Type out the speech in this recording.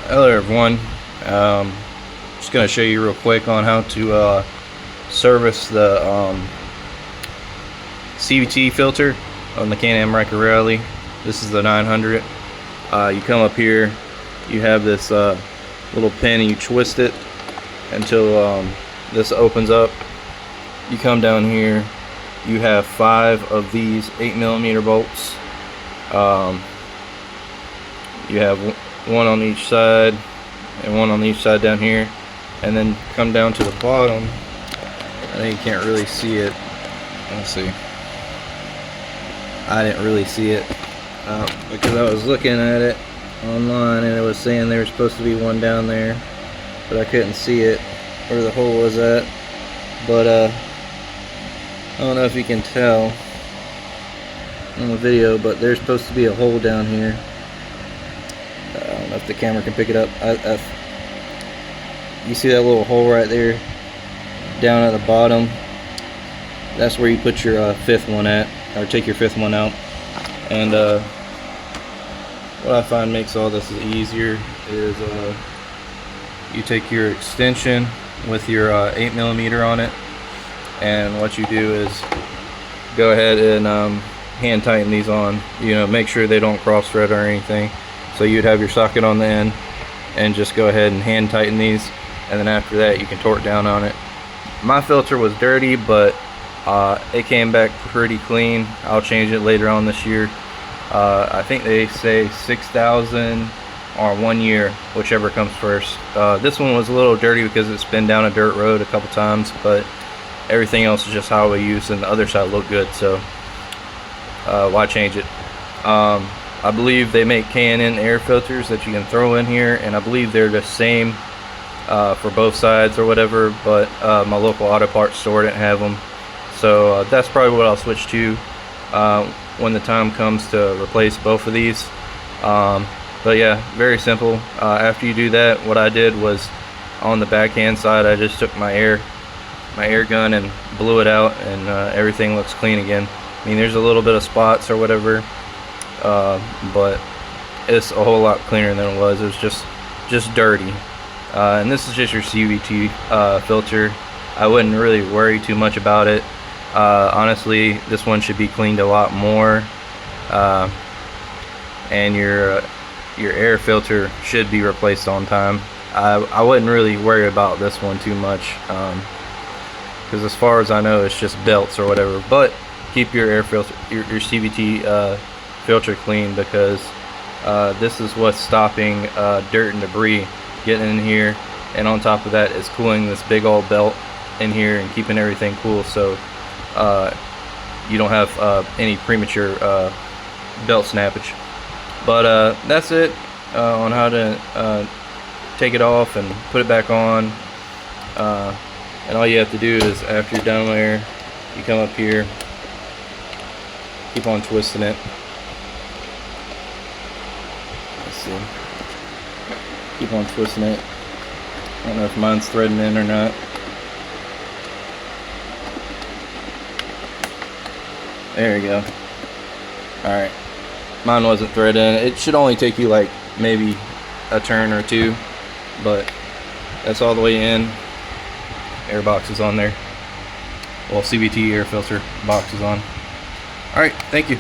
Hello everyone. Just going to show you real quick on how to service the CVT filter on the Can-Am Ryker Rally. This is the 900. You come up here, you have this little pin and you twist it until this opens up. You come down here, you have 5 of these 8mm bolts. You have one on each side and one on each side down here, and then come down to the bottom. I know you can't really see it. Let's see. I didn't really see it because I was looking at it online and it was saying there was supposed to be one down there, but I couldn't see it where the hole was at. But I don't know if you can tell on the video, but there's supposed to be a hole down here. I don't know if the camera can pick it up. You see that little hole right there down at the bottom? That's where you put your 5th one at, or take your 5th one out. And what I find makes all this easier is you take your extension with your 8mm on it, and what you do is go ahead and hand tighten these on. You know, make sure they don't cross thread or anything. So you'd have your socket on the end and just go ahead and hand tighten these, and then after that you can torque down on it. My filter was dirty, but it came back pretty clean. I'll change it later on this year. I think they say 6,000 or 1 year, whichever comes first. This one was a little dirty because it's been down a dirt road a couple times, but everything else is just highway use, and the other side looked good, so why change it? I believe they make K&N air filters that you can throw in here, and I believe they're the same for both sides or whatever, but my local auto parts store didn't have them, so that's probably what I'll switch to when the time comes to replace both of these. But yeah, very simple. After you do that, what I did was on the backhand side, I just took my air gun and blew it out, and everything looks clean again. I mean, there's a little bit of spots or whatever, but it's a whole lot cleaner than it was. It was just dirty. And this is just your CVT filter. I wouldn't really worry too much about it. Honestly, this one should be cleaned a lot more, and your air filter should be replaced on time. I wouldn't really worry about this one too much, because as far as I know, it's just belts or whatever. But keep your air filter, your CVT filter clean, because this is what's stopping dirt and debris getting in here, and on top of that, it's cooling this big old belt in here and keeping everything cool, so you don't have any premature belt snappage. But that's it on how to take it off and put it back on. And all you have to do is, after you're done there, you come up here, keep on twisting it. Let's see. Keep on twisting it. I don't know if mine's threading in or not. There you go. Alright. Mine wasn't threaded in. It should only take you like maybe a turn or two, but that's all the way in. Air box is on there. Well, CVT air filter box is on. Alright, thank you.